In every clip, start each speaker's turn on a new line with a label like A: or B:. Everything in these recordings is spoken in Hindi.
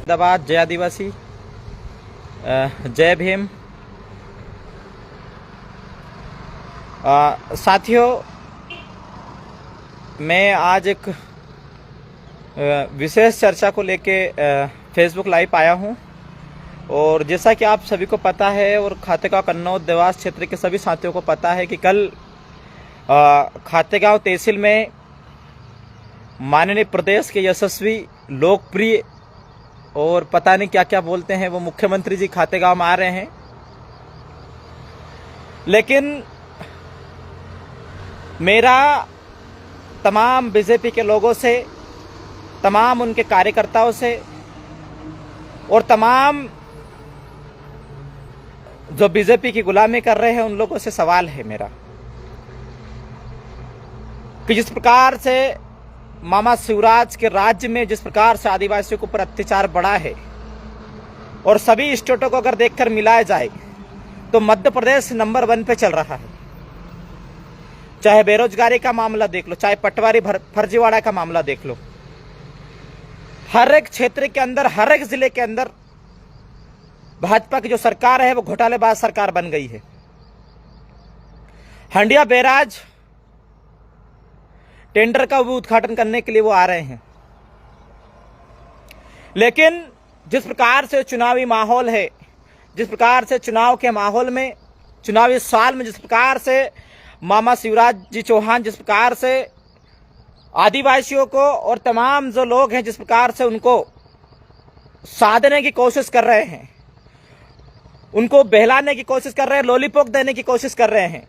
A: जिंदाबाद, जय आदिवासी, जय भीम। साथियों, मैं आज एक विशेष चर्चा को लेके फेसबुक लाइव आया हूं। और जैसा कि आप सभी को पता है और खातेगांव कन्नौज देवास क्षेत्र के सभी साथियों को पता है कि कल खातेगांव तहसील में माननीय प्रदेश के यशस्वी, लोकप्रिय और पता नहीं क्या क्या बोलते हैं वो मुख्यमंत्री जी खातेगांव में आ रहे हैं। लेकिन मेरा तमाम बीजेपी के लोगों से, तमाम उनके कार्यकर्ताओं से और तमाम जो बीजेपी की गुलामी कर रहे हैं उन लोगों से सवाल है मेरा कि जिस प्रकार से मामा शिवराज के राज्य में जिस प्रकार से आदिवासियों के ऊपर अत्याचार बढ़ा है और सभी स्टेटों को अगर देखकर मिलाया जाए तो मध्य प्रदेश नंबर 1 पे चल रहा है। चाहे बेरोजगारी का मामला देख लो, चाहे पटवारी फर्जीवाड़ा का मामला देख लो, हर एक क्षेत्र के अंदर, हर एक जिले के अंदर भाजपा की जो सरकार है वो घोटालेबाज सरकार बन गई है। हंडिया बैराज टेंडर का भी उद्घाटन करने के लिए वो आ रहे हैं। लेकिन जिस प्रकार से चुनावी माहौल है, जिस प्रकार से चुनाव के माहौल में, चुनावी साल में जिस प्रकार से मामा शिवराज जी चौहान जिस प्रकार से आदिवासियों को और तमाम जो लोग हैं जिस प्रकार से उनको साधने की कोशिश कर रहे हैं, उनको बहलाने की कोशिश कर रहे हैं, लॉलीपॉप देने की कोशिश कर रहे हैं।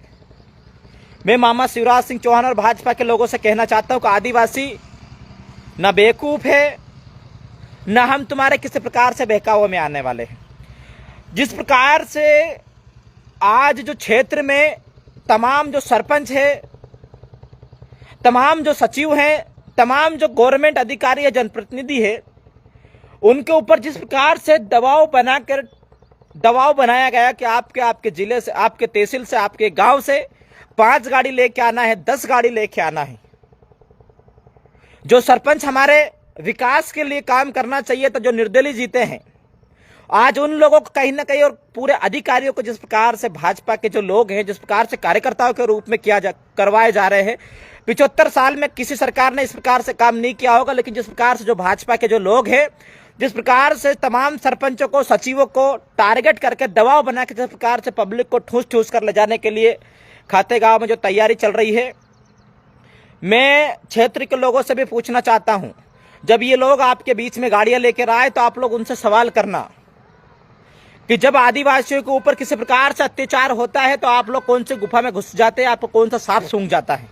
A: मैं मामा शिवराज सिंह चौहान और भाजपा के लोगों से कहना चाहता हूं कि आदिवासी न बेवकूफ है, न हम तुम्हारे किसी प्रकार से बहकावे में आने वाले हैं। जिस प्रकार से आज जो क्षेत्र में तमाम जो सरपंच है, तमाम जो सचिव हैं, तमाम जो गवर्नमेंट अधिकारी है, जनप्रतिनिधि है, उनके ऊपर जिस प्रकार से दबाव बनाया गया कि आपके जिले से, आपके तहसील से, आपके गांव से 5 गाड़ी लेके आना है, 10 गाड़ी लेके आना है। जो सरपंच हमारे विकास के लिए काम करना चाहिए तो जो निर्दलीय जीते हैं, आज उन लोगों को कहीं ना कहीं और पूरे अधिकारियों को जिस प्रकार से भाजपा के जो लोग हैं, जिस प्रकार से कार्यकर्ताओं के रूप में करवाए जा रहे हैं। 75 साल में किसी सरकार ने इस प्रकार से काम नहीं किया होगा। लेकिन जिस प्रकार से जो भाजपा के जो लोग हैं, जिस प्रकार से तमाम सरपंचों को, सचिवों को टारगेट करके दबाव बना के जिस प्रकार से पब्लिक को ठूस ठूस कर ले जाने के लिए खातेगांव में जो तैयारी चल रही है, मैं क्षेत्र के लोगों से भी पूछना चाहता हूं, जब ये लोग आपके बीच में गाड़ियां लेकर आए तो आप लोग उनसे सवाल करना कि जब आदिवासियों के ऊपर किसी प्रकार से अत्याचार होता है तो आप लोग कौन सी गुफा में घुस जाते हैं, आपको कौन सा सांप सूंघ जाता है।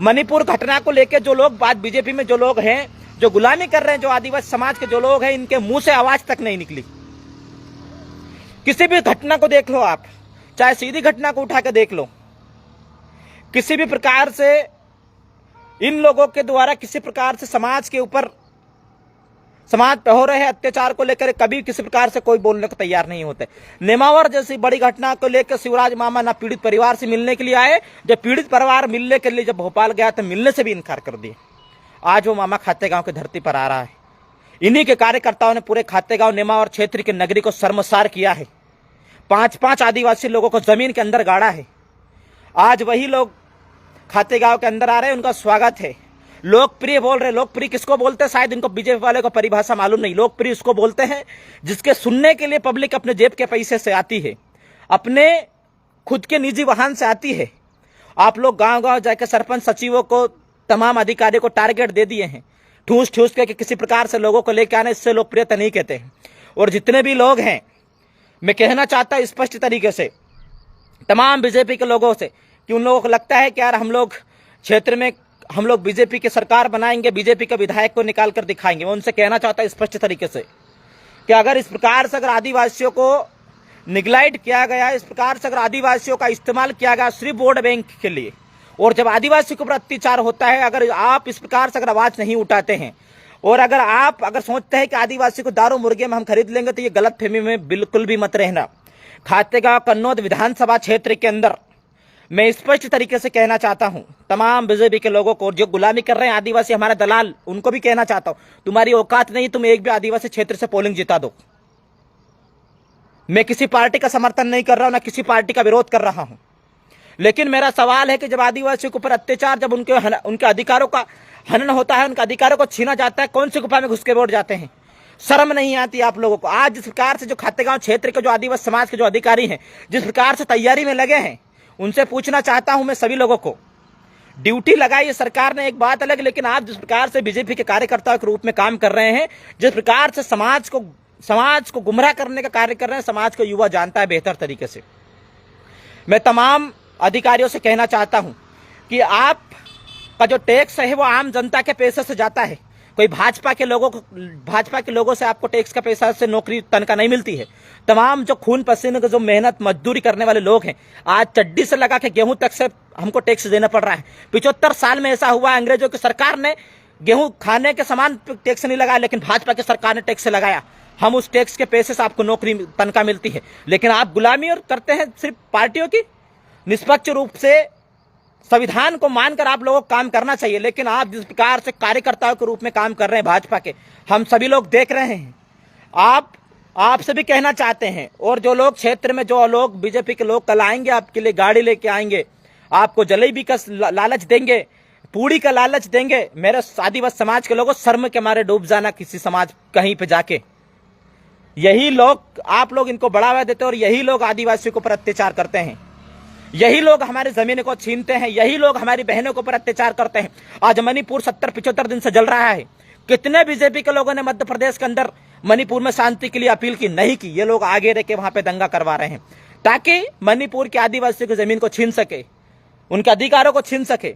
A: मणिपुर घटना को लेकर जो लोग, बात बीजेपी में जो लोग हैं, जो गुलामी कर रहे हैं, जो आदिवासी समाज के जो लोग हैं, इनके मुंह से आवाज तक नहीं निकली। किसी भी घटना को देख लो आप, चाहे सीधी घटना को उठा के देख लो, किसी भी प्रकार से इन लोगों के द्वारा किसी प्रकार से समाज के ऊपर, समाज पे हो रहे अत्याचार को लेकर कभी किसी प्रकार से कोई बोलने को तैयार नहीं होते। नेमावर जैसी बड़ी घटना को लेकर शिवराज मामा ना पीड़ित परिवार से मिलने के लिए आए, जब पीड़ित परिवार मिलने के लिए जब भोपाल गया तो मिलने से भी इनकार कर दिए। आज वो मामा खातेगांव की धरती पर आ रहा है। इन्हीं के कार्यकर्ताओं ने पूरे खातेगांव, नेमावर क्षेत्र की नगरी को शर्मसार किया है। 5-5 आदिवासी लोगों को जमीन के अंदर गाड़ा है। आज वही लोग खातेगांव के अंदर आ रहे हैं, उनका स्वागत है। लोकप्रिय बोल रहे, लोकप्रिय किसको बोलते हैं? शायद इनको बीजेपी वाले को परिभाषा मालूम नहीं। लोकप्रिय उसको बोलते हैं जिसके सुनने के लिए पब्लिक अपने जेब के पैसे से आती है, अपने खुद के निजी वाहन से आती है। आप लोग गांव-गांव जाकर सरपंच, सचिवों को, तमाम अधिकारियों को टारगेट दे दिए हैं, ठूस ठूस के किसी प्रकार से लोगों को लेकर आने। इससे लोकप्रियता नहीं कहते हैं। और जितने भी लोग हैं, मैं कहना चाहता हूं स्पष्ट तरीके से तमाम बीजेपी के लोगों से कि उन लोगों को लगता है कि यार हम लोग क्षेत्र में, हम लोग बीजेपी की सरकार बनाएंगे, बीजेपी के विधायक को निकाल कर दिखाएंगे। मैं उनसे कहना चाहता हूं स्पष्ट तरीके से कि अगर इस प्रकार से अगर आदिवासियों को निगलाइट किया गया, इस प्रकार से अगर आदिवासियों का इस्तेमाल किया गया सिर्फ वोट बैंक के लिए, और जब आदिवासियों के ऊपर अत्याचार होता है, अगर आप इस प्रकार से अगर आवाज नहीं उठाते हैं और अगर आप सोचते हैं कि आदिवासी को दारू मुर्गे में हम खरीद लेंगे, तो ये गलत फहमी में बिल्कुल भी मत रहना। खातेगांव कन्नौज विधानसभा क्षेत्र के अंदर मैं स्पष्ट तरीके से कहना चाहता हूं तमाम बीजेपी के लोगों को, जो गुलामी कर रहे हैं आदिवासी हमारे दलाल, उनको भी कहना चाहता हूं, तुम्हारी औकात नहीं तुम एक भी आदिवासी क्षेत्र से पोलिंग जिता दो। मैं किसी पार्टी का समर्थन नहीं कर रहा हूं, ना किसी पार्टी का विरोध कर रहा हूं, लेकिन मेरा सवाल है कि जब आदिवासियों के ऊपर अत्याचार, जब उनके अधिकारों का हनन होता है, उनके अधिकारों को छीना जाता है, कौन सी गुफा में घुस के वोट जाते हैं? शर्म नहीं आती आप लोगों को? आज जिस प्रकार से जो खातेगांव क्षेत्र के जो आदिवासी समाज के जो अधिकारी हैं, जिस प्रकार से तैयारी में लगे हैं, उनसे पूछना चाहता हूं मैं सभी लोगों को, ड्यूटी लगाई है सरकार ने, एक बात अलग, लेकिन आप जिस प्रकार से बीजेपी के कार्यकर्ताओं के रूप में काम कर रहे हैं, जिस प्रकार से समाज को गुमराह करने का कार्य कर रहे हैं, समाज को युवा जानता है बेहतर तरीके से। मैं तमाम अधिकारियों से कहना चाहता हूं कि आप का जो टैक्स है वो आम जनता के पैसे से जाता है। कोई भाजपा के लोगों से आपको टैक्स का पैसा से नौकरी तनख्वाह नहीं मिलती है। तमाम जो खून पसीने के जो मेहनत मजदूरी करने वाले लोग हैं, आज चड्डी से लगा के गेहूं तक से हमको टैक्स देना पड़ रहा है। 75 साल में ऐसा हुआ, अंग्रेजों की सरकार ने गेहूं खाने के समान टैक्स नहीं लगाया, लेकिन भाजपा की सरकार ने टैक्स लगाया। हम उस टैक्स के पैसे से आपको नौकरी तनख्वाह मिलती है, लेकिन आप गुलामी और करते हैं सिर्फ पार्टियों की। निष्पक्ष रूप से संविधान को मानकर आप लोगों को काम करना चाहिए, लेकिन आप जिस प्रकार से कार्यकर्ताओं के रूप में काम कर रहे हैं भाजपा के, हम सभी लोग देख रहे हैं। आपसे भी कहना चाहते हैं, और जो लोग क्षेत्र में, जो लोग बीजेपी के लोग कल आएंगे, आपके लिए गाड़ी लेके आएंगे, आपको जलेबी का लालच देंगे, पूड़ी का लालच देंगे, मेरे आदिवासी समाज के लोगों शर्म के मारे डूब जाना किसी समाज कहीं पे जाके। यही लोग, आप लोग इनको बढ़ावा देते हैं और यही लोग आदिवासियों के ऊपर अत्याचार करते हैं, यही लोग हमारी जमीन को छीनते हैं, यही लोग हमारी बहनों के ऊपर अत्याचार करते हैं। आज मणिपुर 70-75 दिन से जल रहा है। कितने बीजेपी के लोगों ने मध्य प्रदेश के अंदर मणिपुर में शांति के लिए अपील की? नहीं की। ये लोग आगे रह के वहां पे दंगा करवा रहे हैं ताकि मणिपुर के आदिवासियों की जमीन को छीन सके, उनके अधिकारों को छीन सके।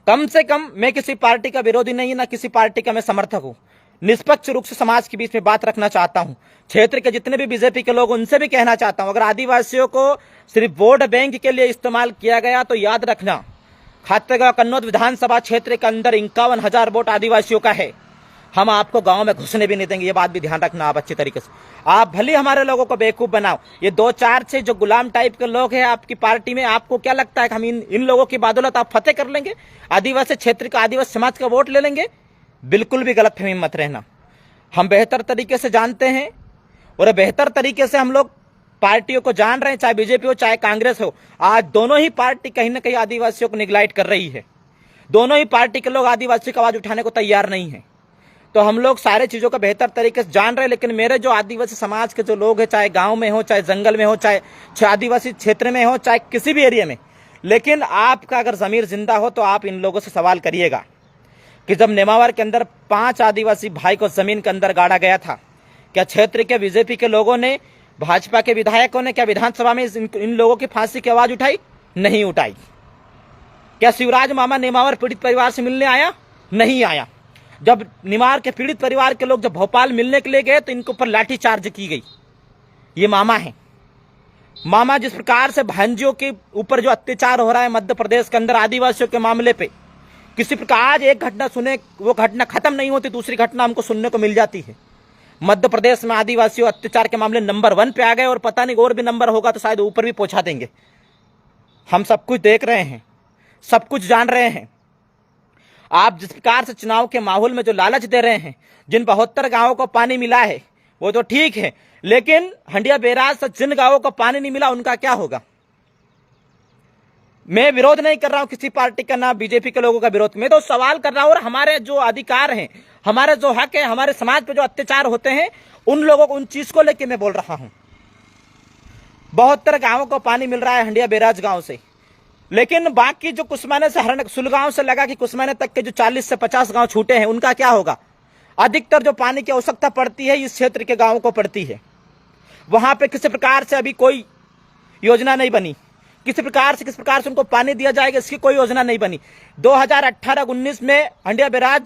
A: कम से कम मैं किसी पार्टी का विरोधी नहीं, ना किसी पार्टी का मैं समर्थक हूं। निष्पक्ष रूप से समाज के बीच में बात रखना चाहता हूं। क्षेत्र के जितने भी बीजेपी के लोग, उनसे भी कहना चाहता हूं, अगर आदिवासियों को सिर्फ वोट बैंक के लिए इस्तेमाल किया गया तो याद रखना, खातेगांव कन्नौज विधानसभा क्षेत्र के अंदर 51,000 वोट आदिवासियों का है। हम आपको गांव में घुसने भी नहीं देंगे, ये बात भी ध्यान रखना आप अच्छी तरीके से। आप भले हमारे लोगों को बेवकूफ बनाओ, ये 2-4 से जो गुलाम टाइप के लोग हैं आपकी पार्टी में, आपको क्या लगता है कि हम इन लोगों की बदौलत आप फतेह कर लेंगे, आदिवासी क्षेत्र का, आदिवासी समाज का वोट ले लेंगे? बिल्कुल भी गलतफहमी मत रहना। हम बेहतर तरीके से जानते हैं और बेहतर तरीके से हम लोग पार्टियों को जान रहे हैं, चाहे बीजेपी हो चाहे कांग्रेस हो। आज दोनों ही पार्टी कहीं ना कहीं आदिवासियों को निगलेक्ट कर रही है। दोनों ही पार्टी के लोग आदिवासी की आवाज उठाने को तैयार नहीं है। तो हम लोग सारे चीजों को बेहतर तरीके से जान रहे हैं, लेकिन मेरे जो आदिवासी समाज के जो लोग हैं, चाहे गांव में हो, चाहे जंगल में हो, चाहे आदिवासी क्षेत्र में हो, चाहे किसी भी एरिया में, लेकिन आपका अगर जमीर जिंदा हो तो आप इन लोगों से सवाल करिएगा कि जब नेमावर के अंदर 5 आदिवासी भाई को जमीन के अंदर गाड़ा गया था, क्या क्षेत्र के बीजेपी के लोगों ने, भाजपा के विधायकों ने क्या विधानसभा में इन लोगों की फांसी की आवाज उठाई? नहीं उठाई। क्या शिवराज मामा नेमावर पीड़ित परिवार से मिलने आया? नहीं आया। जब निमार के पीड़ित परिवार के लोग जब भोपाल मिलने के लिए गए तो इनके ऊपर लाठीचार्ज की गई। ये मामा है। मामा जिस प्रकार से भांजियों के ऊपर जो अत्याचार हो रहा है मध्य प्रदेश के अंदर आदिवासियों के मामले पे, किसी प्रकार आज एक घटना सुने, वो घटना खत्म नहीं होती, दूसरी घटना हमको सुनने को मिल जाती है। मध्य प्रदेश में आदिवासियों अत्याचार के मामले नंबर 1 पे आ गए, और पता नहीं और भी नंबर होगा तो शायद ऊपर भी पहुंचा देंगे। हम सब कुछ देख रहे हैं, सब कुछ जान रहे हैं। आप जिस प्रकार से चुनाव के माहौल में जो लालच दे रहे हैं, जिन 72 गांवों को पानी मिला है वो तो ठीक है, लेकिन हंडिया बैराज से जिन गांवों को पानी नहीं मिला उनका क्या होगा? मैं विरोध नहीं कर रहा हूं किसी पार्टी का, ना बीजेपी के लोगों का विरोध, मैं तो सवाल कर रहा हूं। और हमारे जो अधिकार हैं, हमारे जो हक है, हमारे समाज पे जो अत्याचार होते हैं, उन लोगों को, उन चीज को लेके मैं बोल रहा हूं। 72 गांवों को पानी मिल रहा है हंडिया बैराज गांव से, लेकिन बाकी जो कुसमाने से सुलगांव से लगा कि कुसमाने तक के जो 40 से 50 गांव छूटे हैं, उनका क्या होगा? अधिकतर जो पानी की आवश्यकता पड़ती है इस क्षेत्र के गांवों को पड़ती है। वहां पे किसी प्रकार से अभी कोई योजना नहीं बनी, किस प्रकार से उनको पानी दिया जाएगा इसकी कोई योजना नहीं बनी। 2018-19 में हंडिया बैराज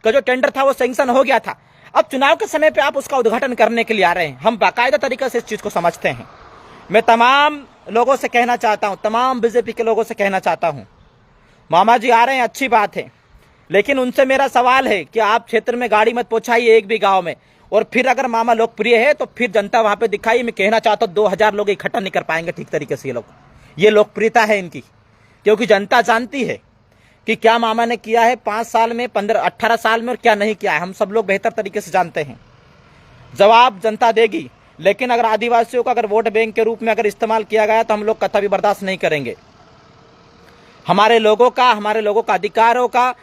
A: का जो टेंडर था वो सैंक्शन हो गया था। अब चुनाव के समय पे आप उसका उद्घाटन करने के लिए आ रहे हैं। हम बाकायदा तरीके से इस चीज को समझते हैं। मैं तमाम लोगों से कहना चाहता हूं, तमाम बीजेपी के लोगों से कहना चाहता हूं, मामा जी आ रहे हैं, अच्छी बात है, लेकिन उनसे मेरा सवाल है कि आप क्षेत्र में गाड़ी मत पहुंचाइए एक भी गांव में, और फिर अगर मामा लोकप्रिय है तो फिर जनता वहां पे दिखाई। मैं कहना चाहता हूं 2000 लोग इकट्ठा नहीं कर पाएंगे ठीक तरीके से। ये लोकप्रियता है इनकी, क्योंकि जनता जानती है कि क्या मामा ने किया है 5 साल में, 15-18 साल में, और क्या नहीं किया है। हम सब लोग बेहतर तरीके से जानते हैं। जवाब जनता देगी, लेकिन अगर आदिवासियों का अगर वोट बैंक के रूप में अगर इस्तेमाल किया गया तो हम लोग कतई बर्दाश्त नहीं करेंगे। हमारे लोगों का अधिकारों का,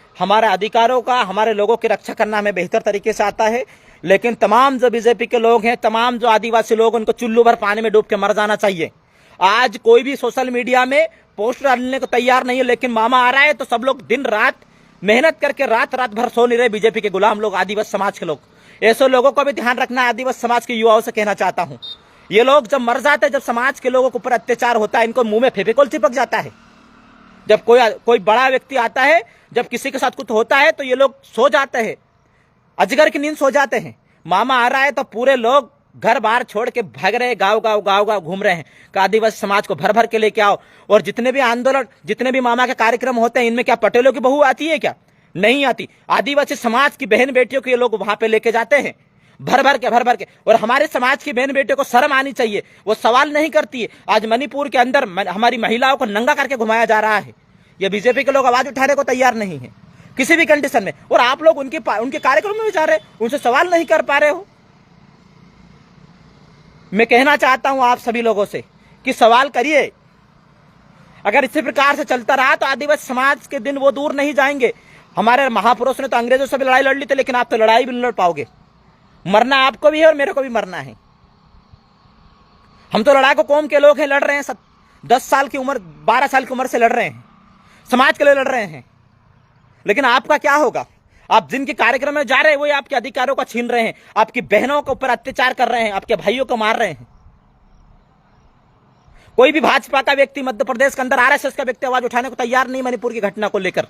A: हमारे लोगों की रक्षा करना हमें बेहतर तरीके से आता है। लेकिन तमाम जो बीजेपी के लोग हैं, तमाम जो आदिवासी लोग, उनको चुल्लू भर पानी में डूब के मर जाना चाहिए। आज कोई भी सोशल मीडिया में पोस्ट डालने को तैयार नहीं है, लेकिन मामा आ रहा है तो सब लोग दिन रात मेहनत करके रात भर सो नहीं रहे। बीजेपी के गुलाम लोग, आदिवासी समाज के लोग, ऐसे लोगों को भी ध्यान रखना है। आदिवासी समाज के युवाओं से कहना चाहता हूं, ये लोग जब मर जाते हैं, जब समाज के लोगों के ऊपर अत्याचार होता है, इनको मुंह में फेविकोल चिपक जाता है। जब कोई बड़ा व्यक्ति आता है, जब किसी के साथ कुछ होता है, तो ये लोग सो जाते हैं, अजगर की नींद सो जाते हैं। मामा आ रहा है तो पूरे लोग घर बार छोड़ के भाग रहे, गांव घूम रहे हैं कि आदिवासी समाज को भर भर के लेके आओ। और जितने भी आंदोलन, जितने भी मामा के कार्यक्रम होते हैं, इनमें क्या पटेलों की बहू आती है क्या? नहीं आती। आदिवासी समाज की बहन बेटियों को ये लोग वहां पे लेके जाते हैं, भर भर के। और हमारे समाज की बहन बेटियों को शर्म आनी चाहिए, वो सवाल नहीं करती है। आज मणिपुर के अंदर हमारी महिलाओं को नंगा करके घुमाया जा रहा है। ये बीजेपी के लोग आवाज उठाने को तैयार नहीं है किसी भी कंडीशन में, और आप लोग उनके कार्यक्रम में भी जा रहे, उनसे सवाल नहीं कर पा रहे हो। मैं कहना चाहता हूं आप सभी लोगों से कि सवाल करिए। अगर इसी प्रकार से चलता रहा तो आदिवासी समाज के दिन वो दूर नहीं जाएंगे। हमारे महापुरुष ने तो अंग्रेजों से भी लड़ाई लड़ ली थी, लेकिन आप तो लड़ाई भी नहीं लड़ पाओगे। मरना आपको भी है और मेरे को भी मरना है। हम तो लड़ाकू कौम के लोग हैं, लड़ रहे हैं। 10 साल की उम्र, 12 साल की उम्र से लड़ रहे हैं, समाज के लिए लड़ रहे हैं। लेकिन आपका क्या होगा? आप जिनके कार्यक्रम में जा रहे हैं, वही आपके अधिकारों को छीन रहे हैं, आपकी बहनों के ऊपर अत्याचार कर रहे हैं, आपके भाइयों को मार रहे हैं। कोई भी भाजपा का व्यक्ति मध्य प्रदेश के अंदर, आरएसएस का व्यक्ति आवाज उठाने को तैयार नहीं मणिपुर की घटना को लेकर।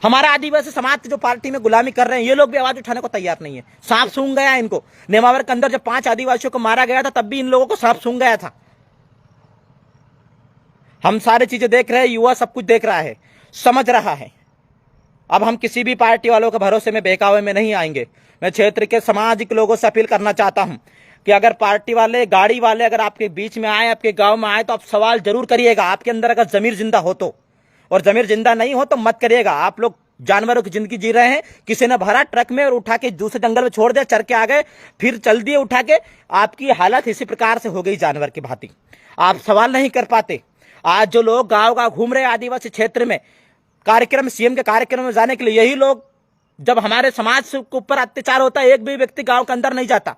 A: हमारा आदिवासी समाज जो पार्टी में गुलामी कर रहे हैं, ये लोग भी आवाज उठाने को तैयार नहीं है। सांप सूंघ गया इनको। नेमावर के अंदर जब 5 आदिवासियों को मारा गया था, तब भी इन लोगों को सांप सूंघ गया था। हम सारी चीजें देख रहे हैं, युवा सब कुछ देख रहा है, समझ रहा है। अब हम किसी भी पार्टी वालों के भरोसे में, बहकावे में नहीं आएंगे। मैं क्षेत्र के सामाजिक लोगों से अपील करना चाहता हूं कि अगर पार्टी वाले, गाड़ी वाले अगर आपके बीच में आए, आपके गांव में आए, तो आप सवाल जरूर करिएगा। आपके अंदर अगर जमीर जिंदा हो तो, और जमीर जिंदा नहीं हो तो मत करिएगा। आप लोग जानवरों की जिंदगी जी रहे हैं। किसी ने भरा ट्रक में और उठा के दूसरे जंगल में छोड़ दिया, चर के आ गए, फिर चल दिए उठा के। आपकी हालत इसी प्रकार से हो गई जानवर की भांति। आप सवाल नहीं कर पाते। आज जो लोग गांव घूम रहे आदिवासी क्षेत्र में कार्यक्रम, सीएम के कार्यक्रम में जाने के लिए, यही लोग, जब हमारे समाज के ऊपर अत्याचार होता है, एक भी व्यक्ति गांव के अंदर नहीं जाता,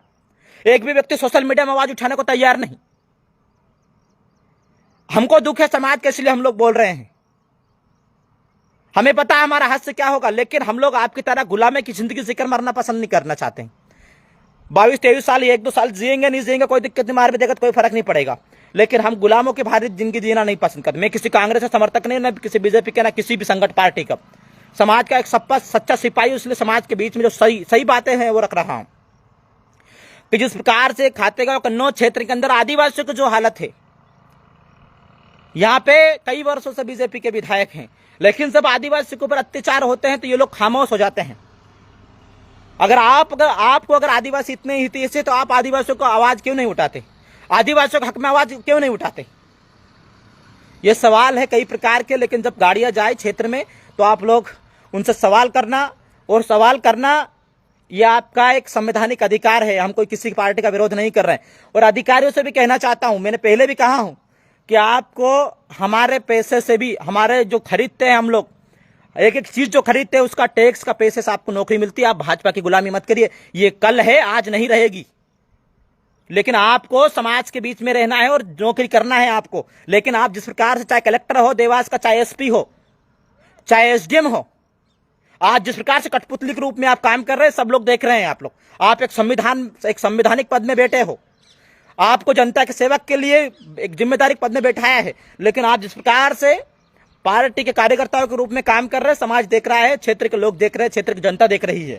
A: एक भी व्यक्ति सोशल मीडिया में आवाज उठाने को तैयार नहीं। हमको दुख है समाज के, इसलिए हम लोग बोल रहे हैं। हमें पता है हमारा हाथ से क्या होगा, लेकिन हम लोग आपकी तरह गुलामी की जिंदगी जीकर मरना पसंद नहीं करना चाहते हैं। 22-23 साल, 1-2 साल जिएंगे, नहीं जिएंगे, कोई दिक्कत नहीं, मार भी देगा तो कोई फर्क नहीं पड़ेगा। लेकिन हम गुलामों की भारी जिंदगी जीना नहीं पसंद करते। मैं किसी कांग्रेस का समर्थक नहीं, ना किसी बीजेपी के, ना किसी भी संगठन पार्टी का। समाज का एक सच्चा सिपाही, इसलिए समाज के बीच में जो सही बातें हैं वो रख रहा हूं। कि जिस प्रकार से खातेगांव कन्नौज क्षेत्र के अंदर आदिवासियों की जो हालत है, यहाँ पे कई वर्षों से बीजेपी के विधायक हैं, लेकिन जब आदिवासी के ऊपर अत्याचार होते हैं तो ये लोग खामोश हो जाते हैं। अगर आपको आदिवासी इतने हित से, तो आप आदिवासियों को आवाज क्यों नहीं उठाते? आदिवासियों के हक में आवाज क्यों नहीं उठाते? ये सवाल है कई प्रकार के। लेकिन जब गाड़ियां जाए क्षेत्र में, तो आप लोग उनसे सवाल करना ये आपका एक संवैधानिक अधिकार है। हम कोई किसी पार्टी का विरोध नहीं कर रहे हैं। और अधिकारियों से भी कहना चाहता हूं, मैंने पहले भी कहा हूं कि आपको हमारे पैसे से भी, हमारे जो खरीदते हैं हम लोग, एक चीज जो खरीदते हैं उसका टैक्स का पैसे से आपको नौकरी मिलती है। आप भाजपा की गुलामी मत करिए। ये कल है, आज नहीं रहेगी। लेकिन आपको समाज के बीच में रहना है और नौकरी करना है आपको। लेकिन आप जिस प्रकार से, चाहे कलेक्टर हो देवास का, चाहे एसपी हो, चाहे एसडीएम हो, आज जिस प्रकार से कठपुतली के रूप में आप काम कर रहे हैं, सब लोग देख रहे हैं। आप एक संवैधानिक पद में बैठे हो। आपको जनता के सेवक के लिए एक जिम्मेदारी पद में बैठाया है। लेकिन आप जिस प्रकार से पार्टी के कार्यकर्ताओं के रूप में काम कर रहे हैं, समाज देख रहा है, क्षेत्र के लोग देख रहे हैं, क्षेत्र की जनता देख रही है।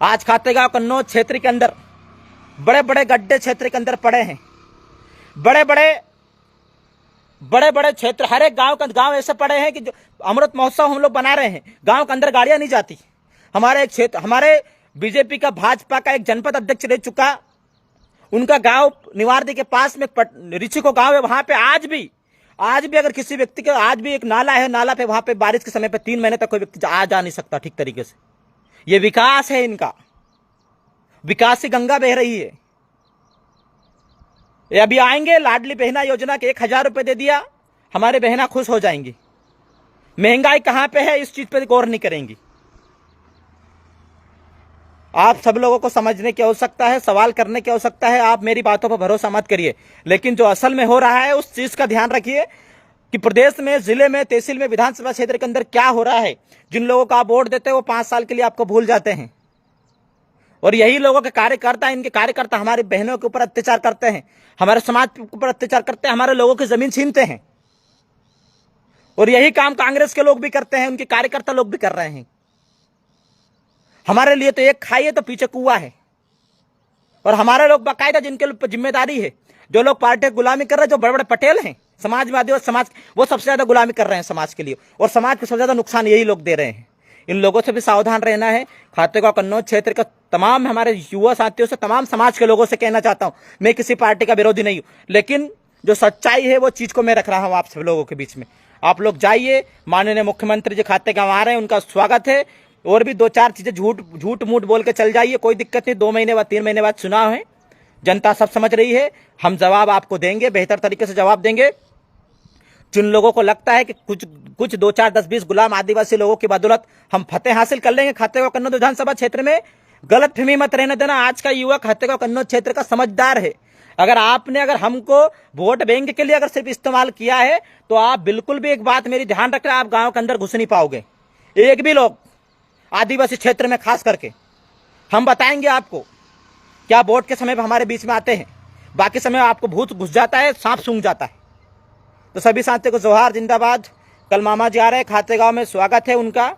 A: आज खातेगांव कन्नौज क्षेत्र के अंदर बड़े बड़े गड्ढे क्षेत्र के अंदर पड़े हैं। बड़े बड़े क्षेत्र, हर एक गांव ऐसे पड़े हैं कि जो अमृत महोत्सव हम लोग बना रहे हैं, गांव के अंदर गाड़ियां नहीं जाती। हमारे एक क्षेत्र, हमारे बीजेपी का, भाजपा का एक जनपद अध्यक्ष रह चुका, उनका गांव निवारदी के पास में रिचिको गांव है, वहां पे आज भी अगर किसी व्यक्ति का आज भी एक नाला है, नाला पे वहां पे बारिश के समय पे 3 महीने तक कोई व्यक्ति जा नहीं सकता ठीक तरीके से। ये विकास है इनका, विकास की गंगा बह रही है। ये अभी आएंगे, लाडली बहना योजना के 1000 रुपए दे दिया, हमारे बहना खुश हो जाएंगी। महंगाई कहां पे है इस चीज पे गौर नहीं करेंगी। आप सब लोगों को समझने की आवश्यकता है, सवाल करने की आवश्यकता है। आप मेरी बातों पर भरोसा मत करिए, लेकिन जो असल में हो रहा है उस चीज का ध्यान रखिए कि प्रदेश में, जिले में, तहसील में, विधानसभा क्षेत्र के अंदर क्या हो रहा है। जिन लोगों को आप वोट देते हैं वो 5 साल के लिए आपको भूल जाते हैं, और यही लोगों के कार्यकर्ता, इनके कार्यकर्ता हमारी बहनों के ऊपर अत्याचार करते हैं, हमारे समाज के ऊपर अत्याचार करते हैं, हमारे लोगों की जमीन छीनते हैं। और यही काम कांग्रेस के लोग भी करते हैं, उनके कार्यकर्ता लोग भी कर रहे हैं। हमारे लिए तो एक खाई है तो पीछे कुआं है, और हमारे लोग बाकायदा जिनके ऊपर जिम्मेदारी है, जो लोग पार्टी की गुलामी कर रहे हैं, जो बड़े बड़े पटेल हैं समाजवादी और समाज, वो सबसे ज्यादा गुलामी कर रहे हैं समाज के लिए, और समाज को सबसे ज्यादा नुकसान यही लोग दे रहे हैं। इन लोगों से भी सावधान रहना है। खातेगांव कन्नौज क्षेत्र का तमाम हमारे युवा साथियों से, तमाम समाज के लोगों से कहना चाहता हूं, मैं किसी पार्टी का विरोधी नहीं हूं, लेकिन जो सच्चाई है वो चीज को मैं रख रहा हूं आप सब लोगों के बीच में। आप लोग जाइए, माननीय मुख्यमंत्री जी खातेगांव आ रहे हैं, उनका स्वागत है। और भी 2-4 चीजें झूठ मूठ बोल के चल जाइए, कोई दिक्कत नहीं। 2 महीने बाद, 3 महीने बाद चुनाव है, जनता सब समझ रही है। हम जवाब आपको देंगे, बेहतर तरीके से जवाब देंगे। जिन लोगों को लगता है कि कुछ 2, 4, 10, 20 गुलाम आदिवासी लोगों की बदौलत हम फतेह हासिल कर लेंगे खातेगांव कन्नौज विधानसभा क्षेत्र में, गलत फहमी मत रहने देना। आज का युवा खातेगांव कन्नौज क्षेत्र का समझदार है। अगर हमको वोट बैंक के लिए अगर सिर्फ इस्तेमाल किया है, तो आप बिल्कुल भी एक बात मेरी ध्यान रखना, आप गांव के अंदर घुस नहीं पाओगे। एक भी लोग आदिवासी क्षेत्र में खास करके, हम बताएंगे आपको क्या वोट के समय पर हमारे बीच में आते हैं, बाकी समय आपको भूत घुस जाता है, सांप सूंघ जाता है। तो सभी साथियों को जोहार, जिंदाबाद। कल मामा जी आ रहे हैं खातेगांव में, स्वागत है उनका।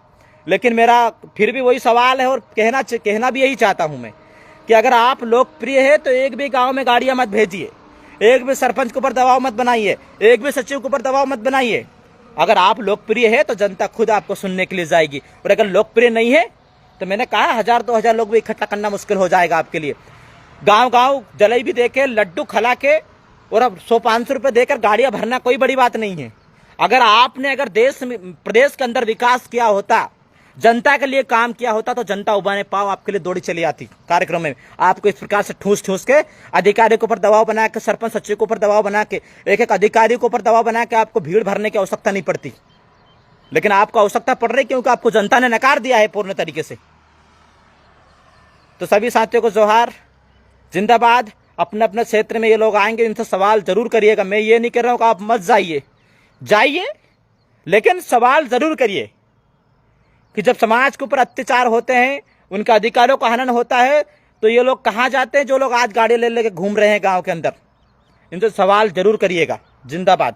A: लेकिन मेरा फिर भी वही सवाल है, और कहना भी यही चाहता हूं मैं कि अगर आप लोकप्रिय है तो एक भी गांव में गाड़ियां मत भेजिए, एक भी सरपंच के ऊपर दबाव मत बनाइए, एक भी सचिव के ऊपर दबाव मत बनाइए। अगर आप लोकप्रिय है तो जनता खुद आपको सुनने के लिए जाएगी, और अगर लोकप्रिय नहीं है तो मैंने कहा 1000-2000 लोग भी इकट्ठा करना मुश्किल हो जाएगा आपके लिए। गांव जलेबी देके, लड्डू खिला के और अब 100-500 रुपए देकर गाड़ियां भरना कोई बड़ी बात नहीं है। अगर प्रदेश के अंदर विकास किया होता, जनता के लिए काम किया होता, तो जनता उबाने पाव आपके लिए दौड़ी चली आती कार्यक्रम में। आपको इस प्रकार से ठूस के अधिकारियों के ऊपर दबाव बना के, सरपंच सचिव के ऊपर दबाव बना के, एक अधिकारी के ऊपर दबाव बना के आपको भीड़ भरने की आवश्यकता नहीं पड़ती। लेकिन आपको आवश्यकता पड़ रही क्योंकि आपको जनता ने नकार दिया है पूर्ण तरीके से। तो सभी साथियों को जोहार, जिंदाबाद। अपने अपने क्षेत्र में ये लोग आएंगे, इनसे सवाल जरूर करिएगा। मैं ये नहीं कह रहा हूं कि आप मत जाइए, लेकिन सवाल जरूर करिए कि जब समाज के ऊपर अत्याचार होते हैं, उनके अधिकारों का हनन होता है, तो ये लोग कहां जाते हैं, जो लोग आज गाड़ी ले लेके घूम रहे हैं गांव के अंदर। इनसे सवाल जरूर करिएगा। जिंदाबाद।